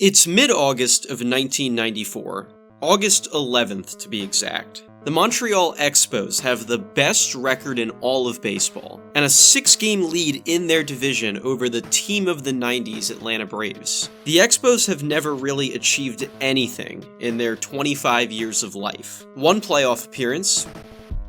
It's mid-August of 1994, August 11th to be exact. The Montreal Expos have the best record in all of baseball, and a 6-game lead in their division over the team of the 90s Atlanta Braves. The Expos have never really achieved anything in their 25 years of life. One playoff appearance,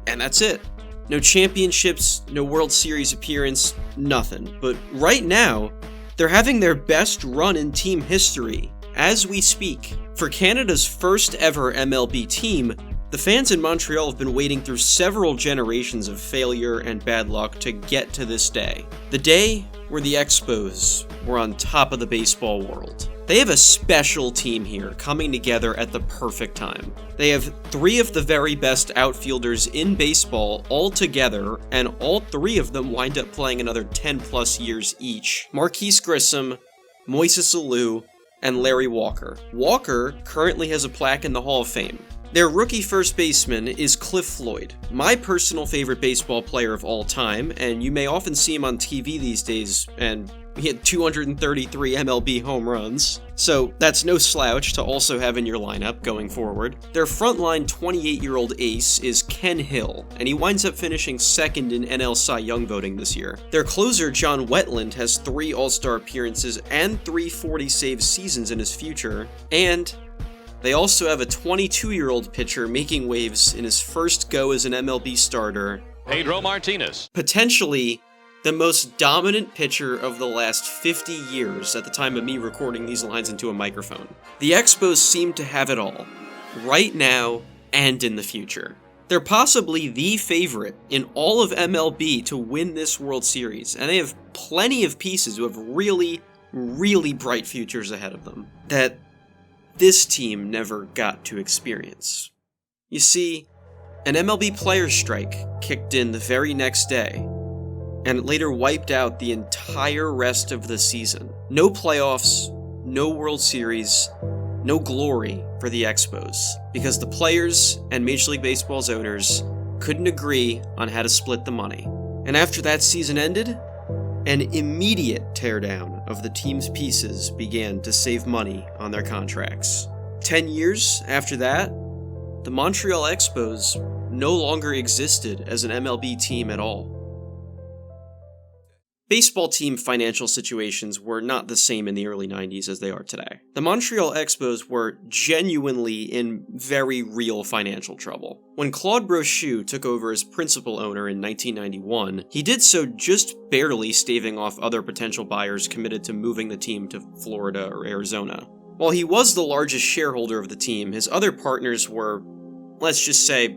and that's it. No championships, no World Series appearance, nothing. But right now, they're having their best run in team history, as we speak. For Canada's first ever MLB team, the fans in Montreal have been waiting through several generations of failure and bad luck to get to this day. The day where the Expos were on top of the baseball world. They have a special team here coming together at the perfect time. They have 3 of the very best outfielders in baseball all together, and all 3 of them wind up playing another 10 plus years each. Marquise Grissom, Moises Alou, and Larry Walker. Walker currently has a plaque in the Hall of Fame. Their rookie first baseman is Cliff Floyd, my personal favorite baseball player of all time, and you may often see him on TV these days, and he had 233 MLB home runs, so that's no slouch to also have in your lineup going forward. Their frontline 28-year-old ace is Ken Hill, and he winds up finishing second in NL Cy Young voting this year. Their closer, John Wetland, has 3 All-Star appearances and 3 40-save seasons in his future, and they also have a 22-year-old pitcher making waves in his first go as an MLB starter, Pedro Martinez. Potentially the most dominant pitcher of the last 50 years at the time of me recording these lines into a microphone. The Expos seem to have it all, right now and in the future. They're possibly the favorite in all of MLB to win this World Series, and they have plenty of pieces who have really, really bright futures ahead of them that this team never got to experience. You see, an MLB players' strike kicked in the very next day, and it later wiped out the entire rest of the season. No playoffs, no World Series, no glory for the Expos, because the players and Major League Baseball's owners couldn't agree on how to split the money. And after that season ended, an immediate teardown of the team's pieces began to save money on their contracts. 10 years after that, the Montreal Expos no longer existed as an MLB team at all. Baseball team financial situations were not the same in the early 90s as they are today. The Montreal Expos were genuinely in very real financial trouble. When Claude Brochu took over as principal owner in 1991, he did so just barely staving off other potential buyers committed to moving the team to Florida or Arizona. While he was the largest shareholder of the team, his other partners were, let's just say,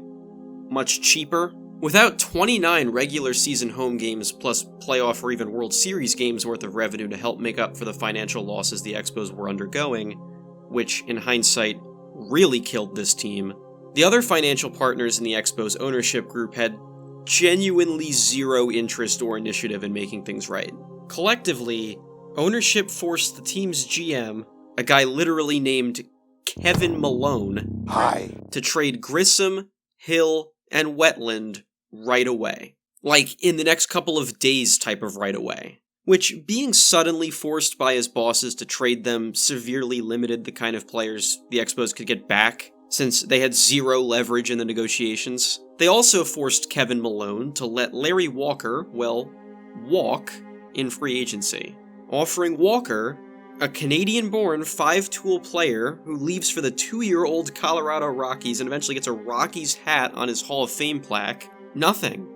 much cheaper. Without 29 regular season home games plus playoff or even World Series games worth of revenue to help make up for the financial losses the Expos were undergoing, which in hindsight really killed this team, the other financial partners in the Expos ownership group had genuinely zero interest or initiative in making things right. Collectively, ownership forced the team's GM, a guy literally named Kevin Malone, to trade Grissom, Hill, and Wetland right away. Like, in the next couple of days type of right away. Which, being suddenly forced by his bosses to trade them, severely limited the kind of players the Expos could get back, since they had zero leverage in the negotiations. They also forced Kevin Malone to let Larry Walker, well, walk in free agency. Offering Walker, a Canadian-born 5-tool player who leaves for the 2-year-old Colorado Rockies and eventually gets a Rockies hat on his Hall of Fame plaque, nothing.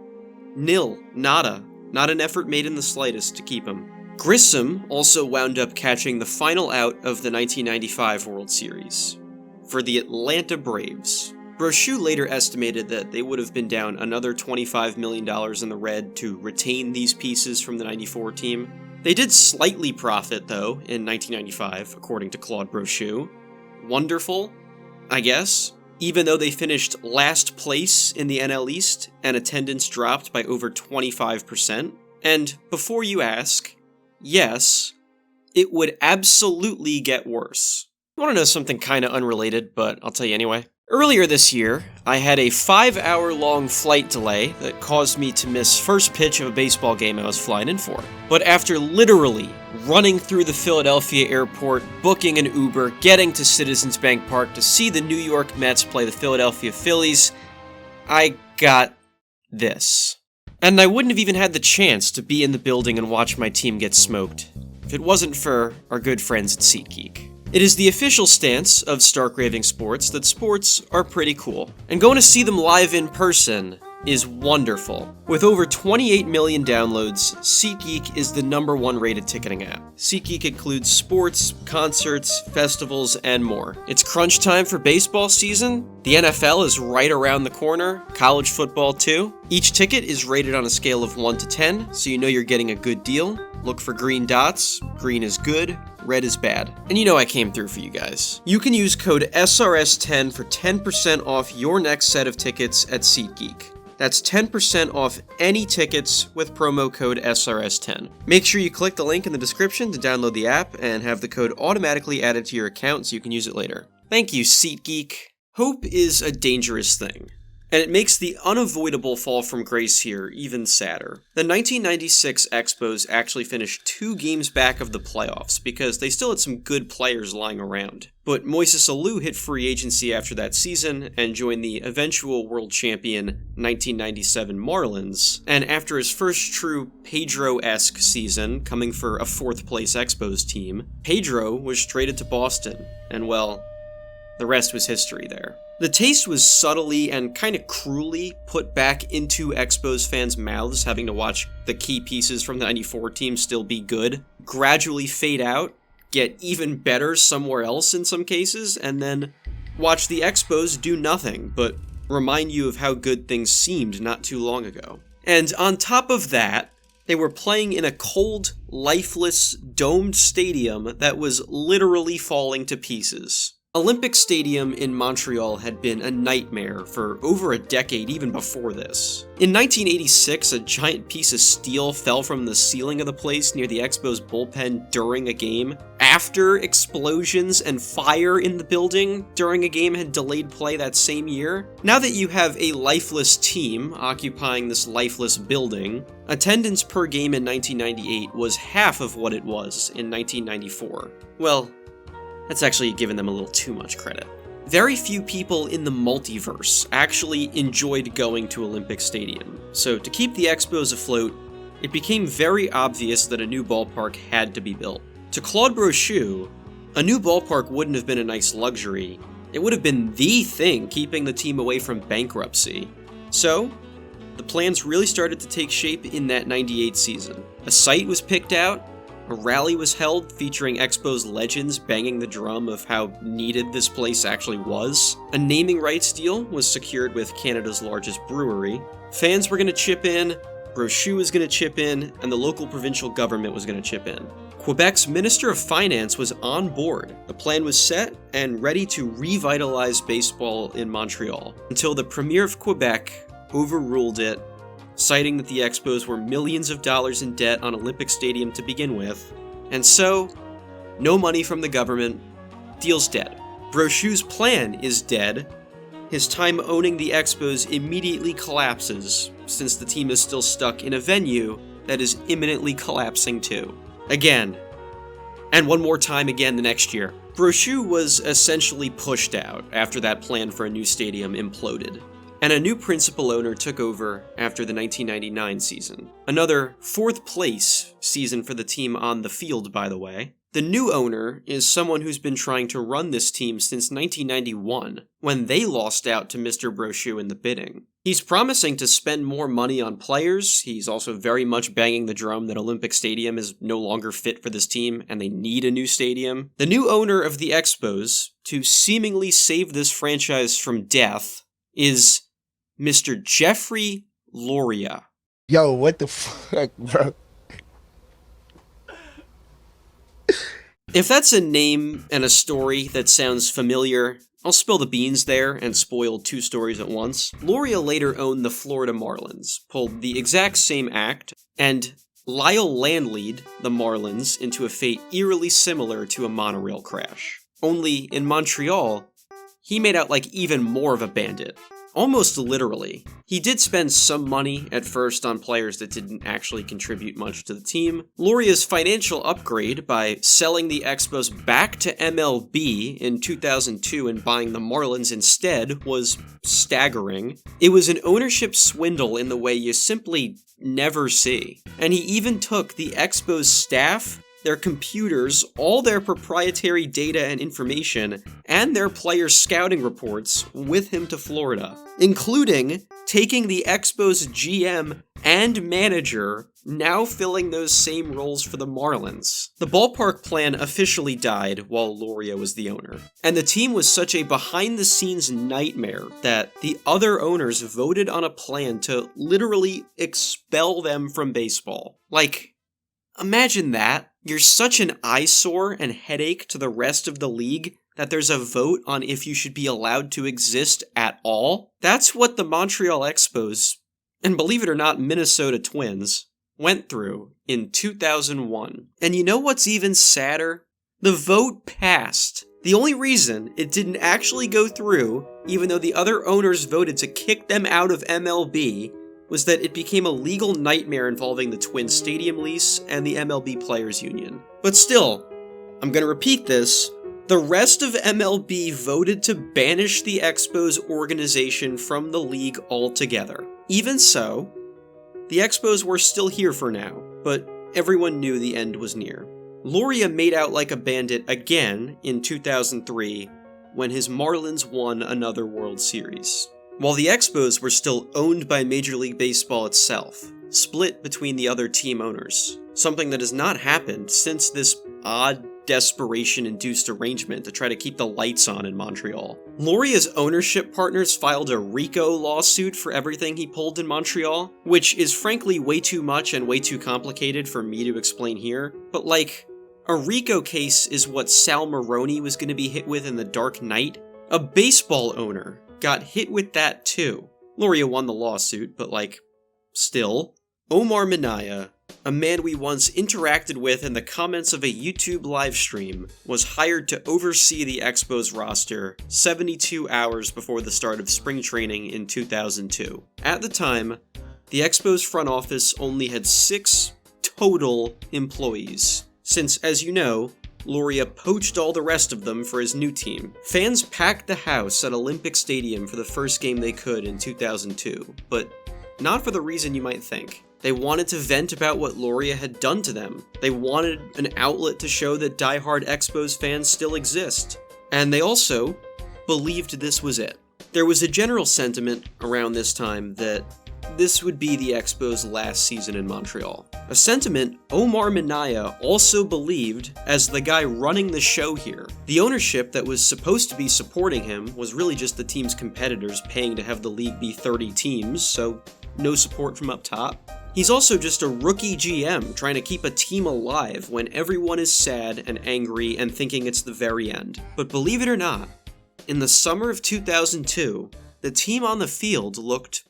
Nil. Nada. Not an effort made in the slightest to keep him. Grissom also wound up catching the final out of the 1995 World Series for the Atlanta Braves. Brochu later estimated that they would have been down another $25 million in the red to retain these pieces from the 94 team. They did slightly profit, though, in 1995, according to Claude Brochu. Wonderful, I guess, even though they finished last place in the NL East and attendance dropped by over 25%. And before you ask, yes, it would absolutely get worse. You want to know something kind of unrelated, but I'll tell you anyway? Earlier this year, I had a 5-hour-long flight delay that caused me to miss first pitch of a baseball game I was flying in for. But after literally running through the Philadelphia airport, booking an Uber, getting to Citizens Bank Park to see the New York Mets play the Philadelphia Phillies, I got this. And I wouldn't have even had the chance to be in the building and watch my team get smoked if it wasn't for our good friends at SeatGeek. It is the official stance of Stark Raving Sports that sports are pretty cool, and going to see them live in person is wonderful. With over 28 million downloads, SeatGeek is the #1 rated ticketing app. SeatGeek includes sports, concerts, festivals, and more. It's crunch time for baseball season. The NFL is right around the corner, college football too. Each ticket is rated on a scale of 1 to 10, so you know you're getting a good deal. Look for green dots. Green is good, red is bad. And you know I came through for you guys. You can use code SRS10 for 10% off your next set of tickets at SeatGeek. That's 10% off any tickets with promo code SRS10. Make sure you click the link in the description to download the app and have the code automatically added to your account so you can use it later. Thank you, SeatGeek. Hope is a dangerous thing, and it makes the unavoidable fall from grace here even sadder. The 1996 Expos actually finished 2 games back of the playoffs because they still had some good players lying around. But Moises Alou hit free agency after that season and joined the eventual world champion 1997 Marlins, and after his first true Pedro-esque season, coming for a 4th place Expos team, Pedro was traded to Boston, and well, the rest was history there. The taste was subtly and kind of cruelly put back into Expos fans' mouths, having to watch the key pieces from the 94 team still be good, gradually fade out, get even better somewhere else in some cases, and then watch the Expos do nothing but remind you of how good things seemed not too long ago. And on top of that, they were playing in a cold, lifeless, domed stadium that was literally falling to pieces. Olympic Stadium in Montreal had been a nightmare for over a decade even before this. In 1986, a giant piece of steel fell from the ceiling of the place near the Expos bullpen during a game, after explosions and fire in the building during a game had delayed play that same year. Now that you have a lifeless team occupying this lifeless building, attendance per game in 1998 was half of what it was in 1994. Well, that's actually giving them a little too much credit. Very few people in the multiverse actually enjoyed going to Olympic Stadium, so to keep the Expos afloat, it became very obvious that a new ballpark had to be built. To Claude Brochu, a new ballpark wouldn't have been a nice luxury, it would have been the thing keeping the team away from bankruptcy. So, the plans really started to take shape in that 98 season. A site was picked out, a rally was held featuring Expos legends banging the drum of how needed this place actually was. A naming rights deal was secured with Canada's largest brewery. Fans were going to chip in, Brochu was going to chip in, and the local provincial government was going to chip in. Quebec's Minister of Finance was on board. The plan was set and ready to revitalize baseball in Montreal, until the Premier of Quebec overruled it, citing that the Expos were millions of dollars in debt on Olympic Stadium to begin with, and so, no money from the government, deal's dead. Brochu's plan is dead. His time owning the Expos immediately collapses, since the team is still stuck in a venue that is imminently collapsing too. Again. And one more time again the next year. Brochu was essentially pushed out after that plan for a new stadium imploded, and a new principal owner took over after the 1999 season. Another 4th place season for the team on the field, by the way. The new owner is someone who's been trying to run this team since 1991, when they lost out to Mr. Brochu in the bidding. He's promising to spend more money on players. He's also very much banging the drum that Olympic Stadium is no longer fit for this team, and they need a new stadium. The new owner of the Expos, to seemingly save this franchise from death, is Mr. Jeffrey Loria. Yo, what the fuck, bro? If that's a name and a story that sounds familiar, I'll spill the beans there and spoil 2 stories at once. Loria later owned the Florida Marlins, pulled the exact same act, and Lyle Landlead the Marlins into a fate eerily similar to a monorail crash. Only in Montreal, he made out like even more of a bandit. Almost literally. He did spend some money at first on players that didn't actually contribute much to the team. Loria's financial upgrade by selling the Expos back to MLB in 2002 and buying the Marlins instead was staggering. It was an ownership swindle in the way you simply never see. And he even took the Expos staff, their computers, all their proprietary data and information, and their players' scouting reports with him to Florida, including taking the Expos GM and manager, now filling those same roles for the Marlins. The ballpark plan officially died while Loria was the owner, and the team was such a behind-the-scenes nightmare that the other owners voted on a plan to literally expel them from baseball. Like, imagine that. You're such an eyesore and headache to the rest of the league that there's a vote on if you should be allowed to exist at all. That's what the Montreal Expos, and believe it or not, Minnesota Twins, went through in 2001. And you know what's even sadder? The vote passed. The only reason it didn't actually go through, even though the other owners voted to kick them out of MLB, was that it became a legal nightmare involving the Twins stadium lease and the MLB Players Union. But still, I'm gonna repeat this, the rest of MLB voted to banish the Expos organization from the league altogether. Even so, the Expos were still here for now, but everyone knew the end was near. Loria made out like a bandit again in 2003 when his Marlins won another World Series. While the Expos were still owned by Major League Baseball itself, split between the other team owners, something that has not happened since this odd desperation-induced arrangement to try to keep the lights on in Montreal. Loria's ownership partners filed a RICO lawsuit for everything he pulled in Montreal, which is frankly way too much and way too complicated for me to explain here, but like, a RICO case is what Sal Maroni was going to be hit with in The Dark Knight. A baseball owner got hit with that too. Loria won the lawsuit, but like, still. Omar Minaya, a man we once interacted with in the comments of a YouTube livestream, was hired to oversee the Expos roster 72 hours before the start of spring training in 2002. At the time, the Expos front office only had 6 total employees, since, as you know, Loria poached all the rest of them for his new team. Fans packed the house at Olympic Stadium for the first game they could in 2002, but not for the reason you might think. They wanted to vent about what Loria had done to them. They wanted an outlet to show that diehard Expos fans still exist. And they also believed this was it. There was a general sentiment around this time that this would be the Expos' last season in Montreal. A sentiment Omar Minaya also believed as the guy running the show here. The ownership that was supposed to be supporting him was really just the team's competitors paying to have the league be 30 teams, so no support from up top. He's also just a rookie GM trying to keep a team alive when everyone is sad and angry and thinking it's the very end. But believe it or not, in the summer of 2002, the team on the field looked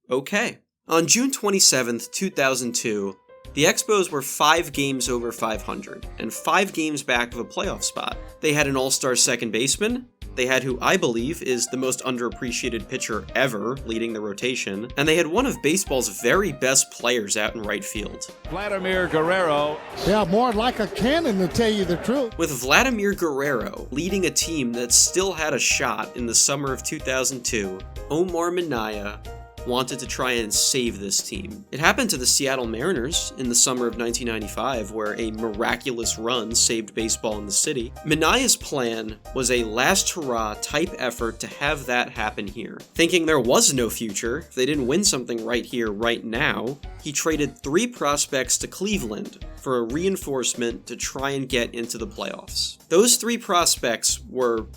okay. On June 27th, 2002, the Expos were 5 games over 500, and 5 games back of a playoff spot. They had an all-star second baseman, they had who I believe is the most underappreciated pitcher ever leading the rotation, and they had one of baseball's very best players out in right field. Vladimir Guerrero. Yeah, more like a cannon to tell you the truth. With Vladimir Guerrero leading a team that still had a shot in the summer of 2002, Omar Minaya wanted to try and save this team. It happened to the Seattle Mariners in the summer of 1995, where a miraculous run saved baseball in the city. Minaya's plan was a last hurrah type effort to have that happen here. Thinking there was no future, if they didn't win something right here, right now, he traded 3 prospects to Cleveland for a reinforcement to try and get into the playoffs. Those 3 prospects were,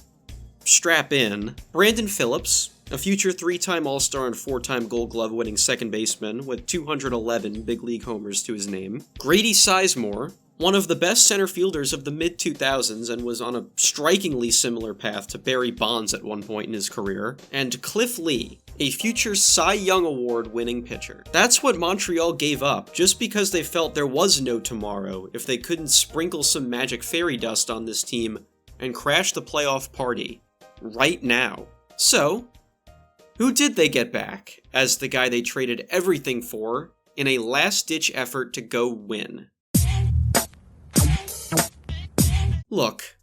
strap in, Brandon Phillips, a future 3-time All-Star and 4-time Gold Glove winning second baseman with 211 big league homers to his name. Grady Sizemore, one of the best center fielders of the mid-2000s and was on a strikingly similar path to Barry Bonds at one point in his career. And Cliff Lee, a future Cy Young Award winning pitcher. That's what Montreal gave up just because they felt there was no tomorrow if they couldn't sprinkle some magic fairy dust on this team and crash the playoff party right now. So, who did they get back as the guy they traded everything for in a last-ditch effort to go win? Look,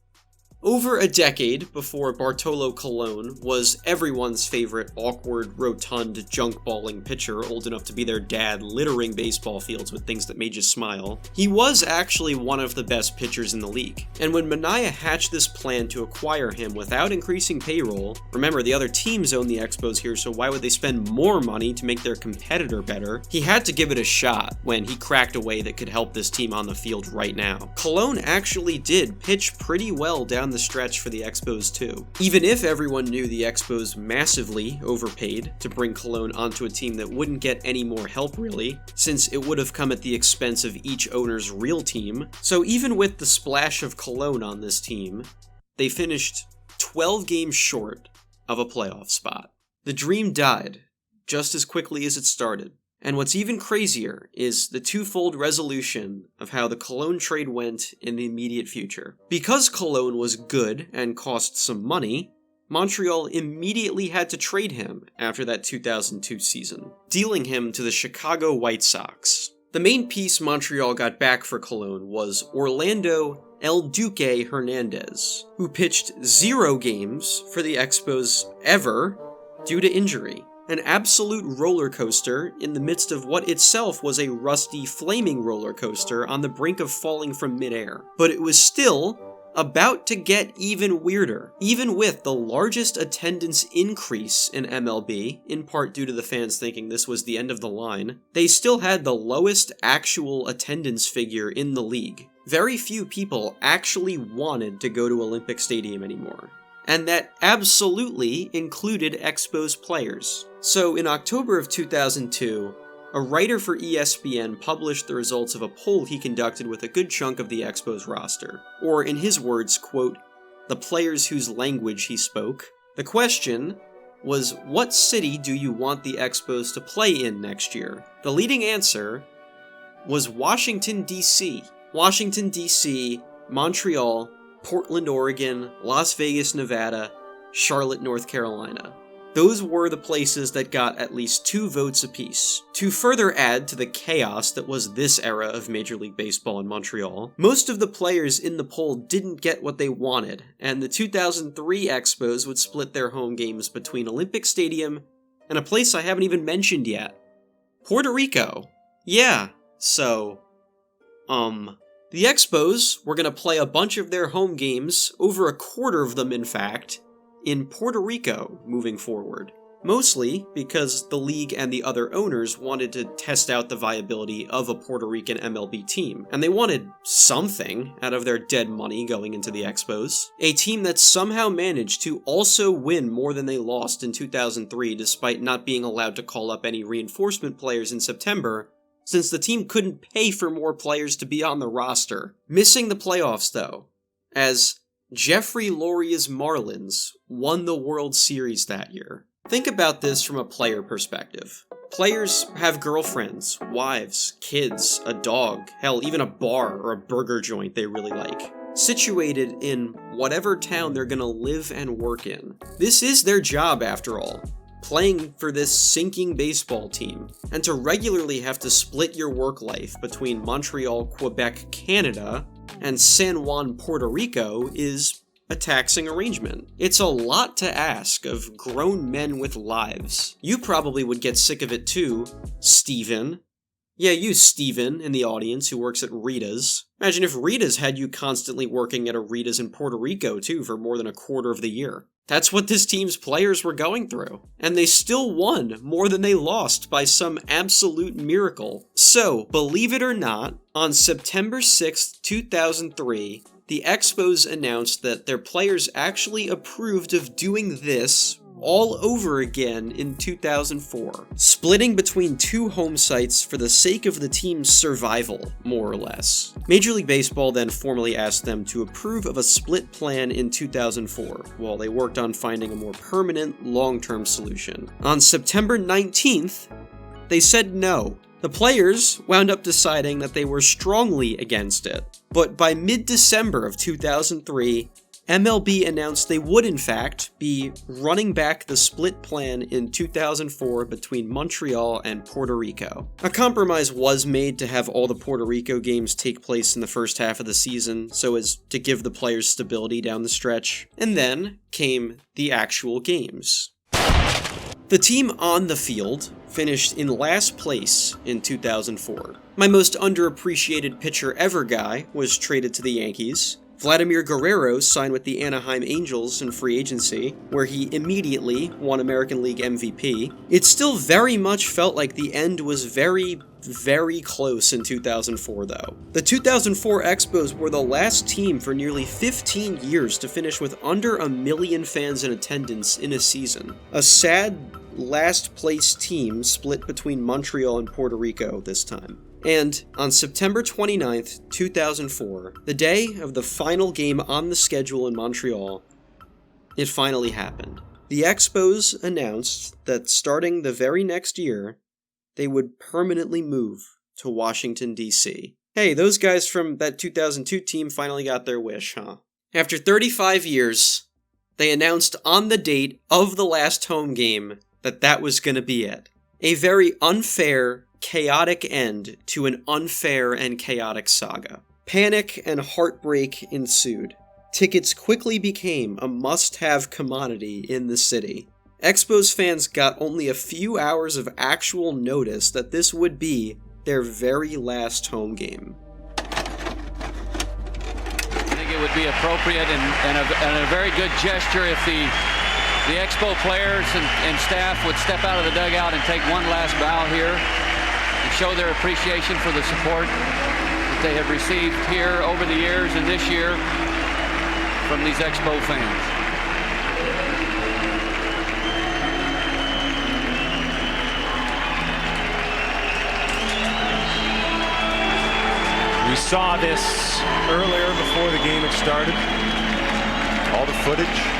over a decade before Bartolo Colon was everyone's favorite awkward, rotund, junk-balling pitcher old enough to be their dad littering baseball fields with things that made you smile, he was actually one of the best pitchers in the league. And when Manaea hatched this plan to acquire him without increasing payroll, remember the other teams own the Expos here, so why would they spend more money to make their competitor better? He had to give it a shot when he cracked a way that could help this team on the field right now. Colon actually did pitch pretty well down the stretch for the Expos too. Even if everyone knew the Expos massively overpaid to bring Colon onto a team that wouldn't get any more help really, since it would have come at the expense of each owner's real team. So even with the splash of Colon on this team, they finished 12 games short of a playoff spot. The dream died just as quickly as it started. And what's even crazier is the twofold resolution of how the Colon trade went in the immediate future. Because Colon was good and cost some money, Montreal immediately had to trade him after that 2002 season, dealing him to the Chicago White Sox. The main piece Montreal got back for Colon was Orlando El Duque Hernandez, who pitched 0 games for the Expos ever due to injury. An absolute roller coaster in the midst of what itself was a rusty, flaming roller coaster on the brink of falling from midair. But it was still about to get even weirder. Even with the largest attendance increase in MLB, in part due to the fans thinking this was the end of the line, they still had the lowest actual attendance figure in the league. Very few people actually wanted to go to Olympic Stadium anymore. And that absolutely included Expos players. So in October of 2002, a writer for ESPN published the results of a poll he conducted with a good chunk of the Expos roster. Or in his words, quote, the players whose language he spoke. The question was, what city do you want the Expos to play in next year? The leading answer was Washington, D.C. Washington, D.C., Montreal, Portland, Oregon, Las Vegas, Nevada, Charlotte, North Carolina. Those were the places that got at least 2 votes apiece. To further add to the chaos that was this era of Major League Baseball in Montreal, most of the players in the poll didn't get what they wanted, and the 2003 Expos would split their home games between Olympic Stadium and a place I haven't even mentioned yet. Puerto Rico. Yeah, so, the Expos were going to play a bunch of their home games, over a quarter of them in fact, in Puerto Rico moving forward. Mostly because the league and the other owners wanted to test out the viability of a Puerto Rican MLB team, and they wanted something out of their dead money going into the Expos. A team that somehow managed to also win more than they lost in 2003 despite not being allowed to call up any reinforcement players in September, since the team couldn't pay for more players to be on the roster. Missing the playoffs, though, as Jeffrey Loria's Marlins won the World Series that year. Think about this from a player perspective. Players have girlfriends, wives, kids, a dog, hell, even a bar or a burger joint they really like, situated in whatever town they're gonna live and work in. This is their job, after all. Playing for this sinking baseball team, and to regularly have to split your work life between Montreal, Quebec, Canada, and San Juan, Puerto Rico is a taxing arrangement. It's a lot to ask of grown men with lives. You probably would get sick of it too, Steven. Yeah, you Steven in the audience who works at Rita's. Imagine if Rita's had you constantly working at a Rita's in Puerto Rico too for more than a quarter of the year. That's what this team's players were going through. And they still won more than they lost by some absolute miracle. So, believe it or not, on September 6th, 2003, the Expos announced that their players actually approved of doing this all over again in 2004, splitting between 2 home sites for the sake of the team's survival, more or less. Major League Baseball then formally asked them to approve of a split plan in 2004, while they worked on finding a more permanent, long-term solution. On September 19th, they said no. The players wound up deciding that they were strongly against it, but by mid-December of 2003, MLB announced they would in fact be running back the split plan in 2004 between Montreal and Puerto Rico. A compromise was made to have all the Puerto Rico games take place in the first half of the season so as to give the players stability down the stretch, and then came the actual games. The team on the field finished in last place in 2004. My most underappreciated pitcher ever guy was traded to the Yankees. Vladimir Guerrero signed with the Anaheim Angels in free agency, where he immediately won American League MVP. It still very much felt like the end was very, very close in 2004, though. The 2004 Expos were the last team for nearly 15 years to finish with under 1 million fans in attendance in a season. A sad last-place team split between Montreal and Puerto Rico this time. And on September 29th, 2004, the day of the final game on the schedule in Montreal, it finally happened. The Expos announced that starting the very next year, they would permanently move to Washington, D.C. Hey, those guys from that 2002 team finally got their wish, huh? After 35 years, they announced on the date of the last home game that was gonna be it. A very unfair, chaotic end to an unfair and chaotic saga. Panic and heartbreak ensued. Tickets quickly became a must-have commodity in the city. Expos fans got only a few hours of actual notice that this would be their very last home game. I think it would be appropriate and a very good gesture if the Expo players and staff would step out of the dugout and take one last bow here and show their appreciation for the support that they have received here over the years and this year from these Expo fans. We saw this earlier before the game had started. All the footage.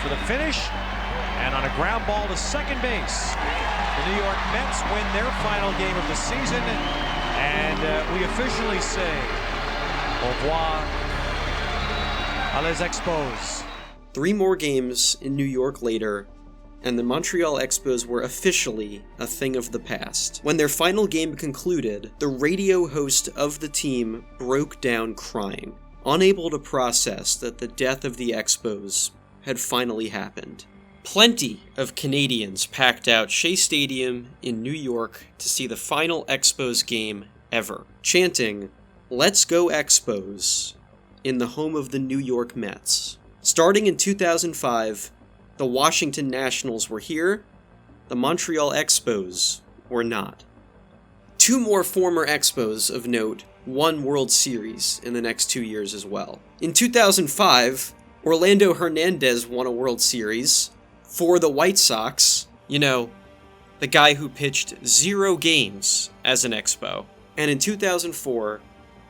For the finish, and on a ground ball to second base, the New York Mets win their final game of the season, and we officially say au revoir à les Expos. 3 more games in New York later, and the Montreal Expos were officially a thing of the past. When their final game concluded, the radio host of the team broke down crying, unable to process that the death of the Expos had finally happened. Plenty of Canadians packed out Shea Stadium in New York to see the final Expos game ever, chanting, "Let's go Expos," in the home of the New York Mets. Starting in 2005, the Washington Nationals were here, the Montreal Expos were not. 2 more former Expos of note won World Series in the next 2 years as well. In 2005, Orlando Hernandez won a World Series for the White Sox. You know, the guy who pitched 0 games as an Expo. And in 2004,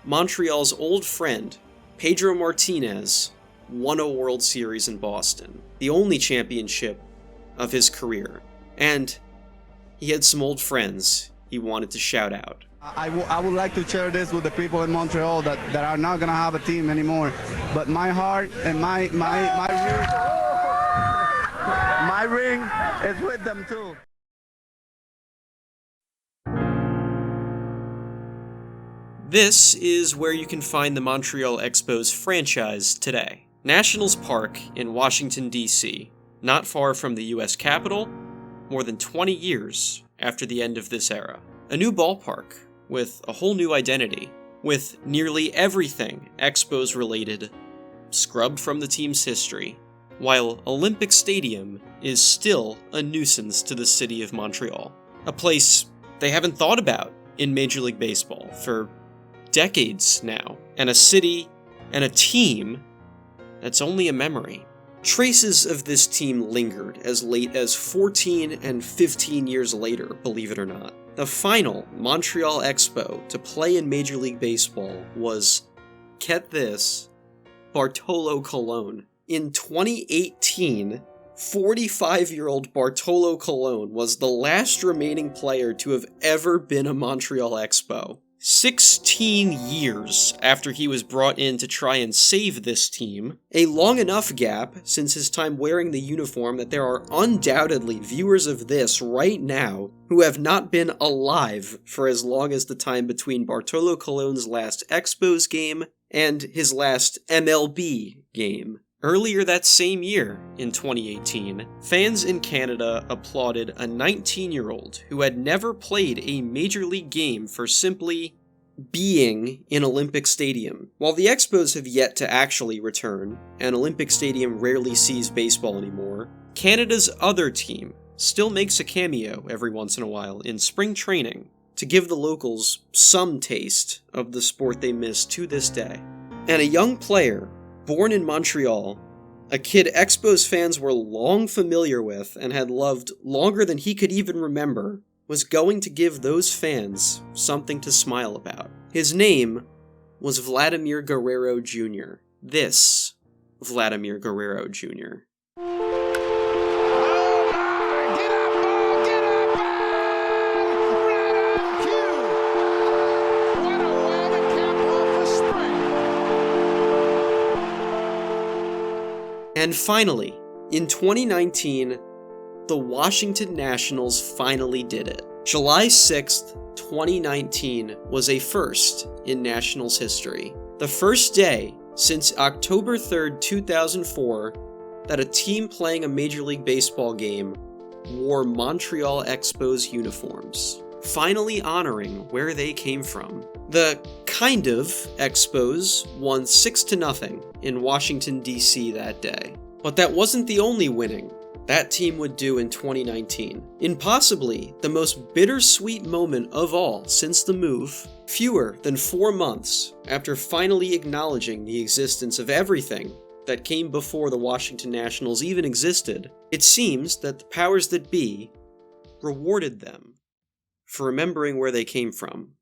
Montreal's old friend, Pedro Martinez, won a World Series in Boston, the only championship of his career. And he had some old friends he wanted to shout out. I would like to share this with the people in Montreal that are not going to have a team anymore. But my heart and my ring is with them too. This is where you can find the Montreal Expos franchise today. Nationals Park in Washington, D.C., not far from the U.S. Capitol, more than 20 years after the end of this era. A new ballpark with a whole new identity, with nearly everything Expos related scrubbed from the team's history, while Olympic Stadium is still a nuisance to the city of Montreal. A place they haven't thought about in Major League Baseball for decades now, and a city and a team that's only a memory. Traces of this team lingered as late as 14 and 15 years later, believe it or not. The final Montreal Expo to play in Major League Baseball was, get this, Bartolo Colon. In 2018, 45-year-old Bartolo Colon was the last remaining player to have ever been a Montreal Expo. 16 years after he was brought in to try and save this team, a long enough gap since his time wearing the uniform that there are undoubtedly viewers of this right now who have not been alive for as long as the time between Bartolo Colon's last Expos game and his last MLB game. Earlier that same year, in 2018, fans in Canada applauded a 19-year-old who had never played a Major League game for simply being in Olympic Stadium. While the Expos have yet to actually return, and Olympic Stadium rarely sees baseball anymore, Canada's other team still makes a cameo every once in a while in spring training to give the locals some taste of the sport they miss to this day. And a young player born in Montreal, a kid Expos fans were long familiar with and had loved longer than he could even remember, was going to give those fans something to smile about. His name was Vladimir Guerrero Jr. This Vladimir Guerrero Jr. And finally, in 2019, the Washington Nationals finally did it. July 6th, 2019 was a first in Nationals history. The first day since October 3rd, 2004, that a team playing a Major League Baseball game wore Montreal Expos uniforms, finally honoring where they came from. The kind of Expos won 6-0 in Washington, D.C. that day. But that wasn't the only winning that team would do in 2019. In possibly the most bittersweet moment of all since the move, fewer than 4 months after finally acknowledging the existence of everything that came before the Washington Nationals even existed, it seems that the powers that be rewarded them for remembering where they came from.